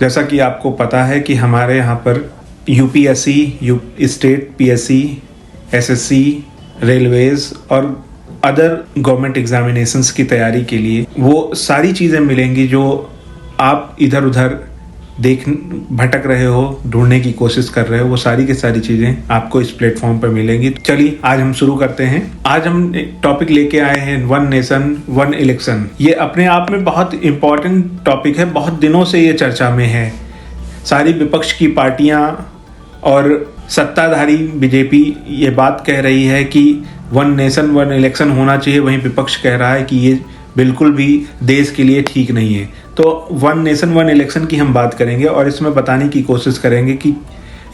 जैसा कि आपको पता है कि हमारे यहाँ पर UPSC, state PSC, SSC, railways और अदर गवर्नमेंट एग्जामिनेशंस की तैयारी के लिए वो सारी चीज़ें मिलेंगी जो आप इधर उधर भटक रहे हो, ढूंढने की कोशिश कर रहे हो। वो सारी की सारी चीज़ें आपको इस प्लेटफॉर्म पर मिलेंगी। चलिए आज हम शुरू करते हैं। आज हम एक टॉपिक लेके आए हैं, वन नेशन वन इलेक्शन। ये अपने आप में बहुत इम्पोर्टेंट टॉपिक है, बहुत दिनों से ये चर्चा में है। सारी विपक्ष की पार्टियां और सत्ताधारी बीजेपी ये बात कह रही है कि वन नेशन वन इलेक्शन होना चाहिए, वहीं विपक्ष कह रहा है कि ये बिल्कुल भी देश के लिए ठीक नहीं है। तो वन नेशन वन इलेक्शन की हम बात करेंगे और इसमें बताने की कोशिश करेंगे कि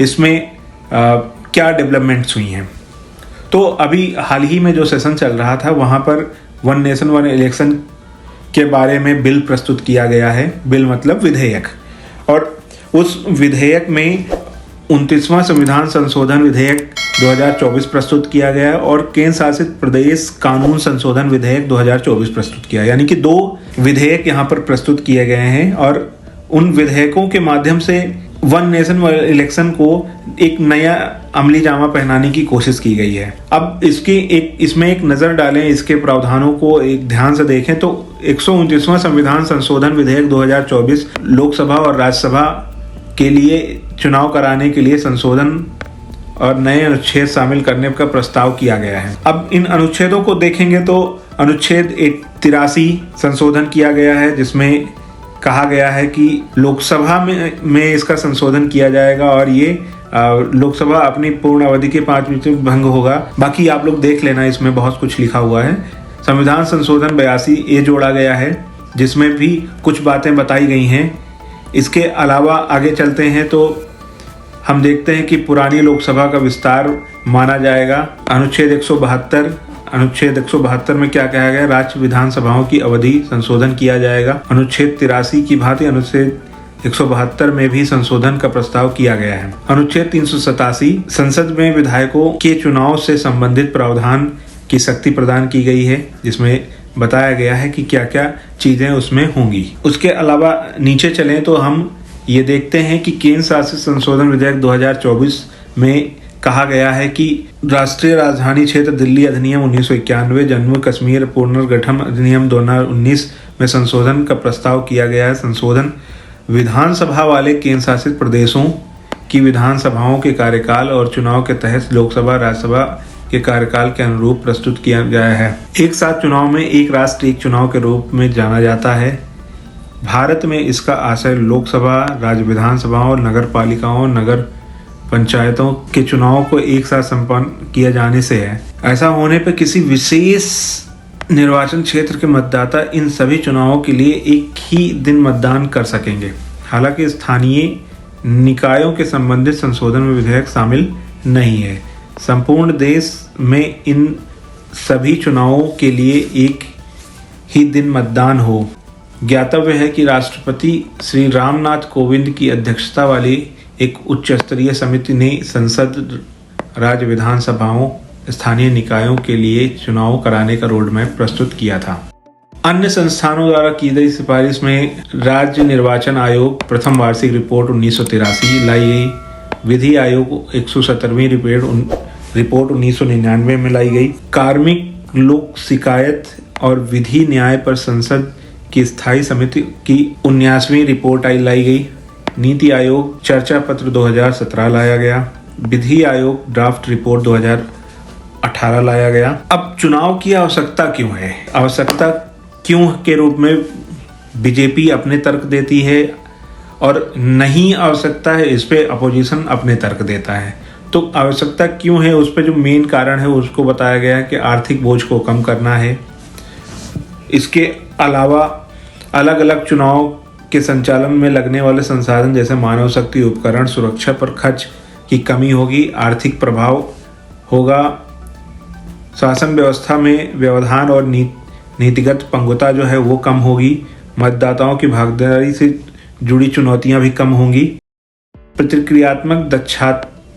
इसमें क्या डेवलपमेंट्स हुई हैं। तो अभी हाल ही में जो सेशन चल रहा था वहाँ पर वन नेशन वन इलेक्शन के बारे में बिल प्रस्तुत किया गया है। बिल मतलब विधेयक, और उस विधेयक में 29वां संविधान संशोधन विधेयक 2024 प्रस्तुत किया गया है और केंद्र शासित प्रदेश कानून संशोधन विधेयक 2024 प्रस्तुत किया, यानी कि 2 विधेयक यहाँ पर प्रस्तुत किए गए हैं। और उन विधेयकों के माध्यम से वन नेशन वन इलेक्शन को एक नया अमली जामा पहनाने की कोशिश की गई है। अब इसमें एक नज़र डालें, इसके प्रावधानों को एक ध्यान से देखें तो 129वां संविधान संशोधन विधेयक 2024 लोकसभा और राज्यसभा के लिए चुनाव कराने के लिए संशोधन और नए अनुच्छेद शामिल करने का प्रस्ताव किया गया है। अब इन अनुच्छेदों को देखेंगे तो अनुच्छेद 83 संशोधन किया गया है, जिसमें कहा गया है कि लोकसभा में इसका संशोधन किया जाएगा और ये लोकसभा अपनी पूर्ण अवधि के 5 मिनट भंग होगा। बाकी आप लोग देख लेना, इसमें बहुत कुछ लिखा हुआ है। संविधान संशोधन 82 ये जोड़ा गया है, जिसमें भी कुछ बातें बताई गई हैं। इसके अलावा आगे चलते हैं तो हम देखते हैं कि पुरानी लोकसभा का विस्तार माना जाएगा। अनुच्छेद 172 में क्या कहा गया, राज्य विधानसभाओं की अवधि संशोधन किया जाएगा। अनुच्छेद 83 की भांति अनुच्छेद 172 में भी संशोधन का प्रस्ताव किया गया है। अनुच्छेद 387 संसद में विधायकों के चुनाव से संबंधित प्रावधान की शक्ति प्रदान की गई है, जिसमें बताया गया है कि क्या क्या चीजें उसमें होंगी। उसके अलावा नीचे चलें तो हम ये देखते हैं कि केंद्र शासित संशोधन विधेयक 2024 में कहा गया है कि राष्ट्रीय राजधानी क्षेत्र दिल्ली अधिनियम 1991, जम्मू कश्मीर पुनर्गठन अधिनियम 2019 में संशोधन का प्रस्ताव किया गया है। संशोधन विधानसभा वाले केंद्र शासित प्रदेशों की विधानसभाओं के कार्यकाल और चुनाव के तहत लोकसभा राज्यसभा के कार्यकाल के अनुरूप प्रस्तुत किया गया है। एक साथ चुनाव में एक राष्ट्र एक चुनाव के रूप में जाना जाता है। भारत में इसका आशय लोकसभा, राज्य विधानसभाओं और नगर पालिकाओं, नगर पंचायतों के चुनावों को एक साथ संपन्न किया जाने से है। ऐसा होने पर किसी विशेष निर्वाचन क्षेत्र के मतदाता इन सभी चुनावों के लिए एक ही दिन मतदान कर सकेंगे। हालांकि स्थानीय निकायों के संबंधित संशोधन में विधेयक शामिल नहीं है। संपूर्ण देश में इन सभी चुनावों के लिए एक ही दिन मतदान हो। ज्ञातव्य है कि राष्ट्रपति श्री रामनाथ कोविंद की अध्यक्षता वाली एक उच्च स्तरीय समिति ने संसद, राज्य विधानसभाओं, स्थानीय निकायों के लिए चुनाव कराने का रोड मैप प्रस्तुत किया था। अन्य संस्थानों द्वारा की गई सिफारिश में राज्य निर्वाचन आयोग प्रथम वार्षिक रिपोर्ट 1983 लाई गई। विधि आयोग 117वीं रिपोर्ट 1999 में लाई गई। कार्मिक लोक शिकायत और विधि न्याय पर संसद की स्थायी समिति की 19वीं रिपोर्ट लाई गई। नीति आयोग चर्चा पत्र 2017 लाया गया। विधि आयोग ड्राफ्ट रिपोर्ट 2018 लाया गया। अब चुनाव की आवश्यकता क्यों है, आवश्यकता क्यों के रूप में बीजेपी अपने तर्क देती है और नहीं आवश्यकता है इस पे अपोजिशन अपने तर्क देता है। तो आवश्यकता क्यों है उस पे जो मेन कारण है उसको बताया गया है कि आर्थिक बोझ को कम करना है। इसके अलावा अलग अलग चुनाव के संचालन में लगने वाले संसाधन जैसे मानव शक्ति, उपकरण, सुरक्षा पर खर्च की कमी होगी। आर्थिक प्रभाव होगा। शासन व्यवस्था में व्यवधान और नीतिगत पंगुता जो है वो कम होगी। मतदाताओं की भागीदारी से जुड़ी चुनौतियां भी कम होंगी। प्रतिक्रियात्मक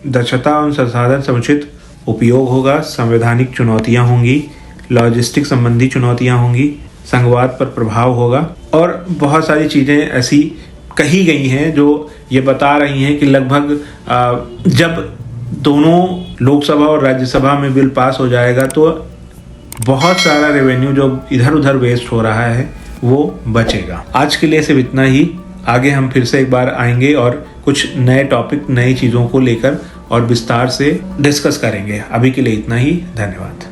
दक्षता और संसाधन समुचित उपयोग होगा। संवैधानिक चुनौतियां होंगी। लॉजिस्टिक संबंधी चुनौतियां होंगी। संघवाद पर प्रभाव होगा और बहुत सारी चीज़ें ऐसी कही गई हैं जो ये बता रही हैं कि लगभग जब दोनों लोकसभा और राज्यसभा में बिल पास हो जाएगा तो बहुत सारा रेवेन्यू जो इधर उधर वेस्ट हो रहा है वो बचेगा। आज के लिए सिर्फ इतना ही। आगे हम फिर से एक बार आएंगे और कुछ नए टॉपिक, नई चीज़ों को लेकर और विस्तार से डिस्कस करेंगे। अभी के लिए इतना ही। धन्यवाद।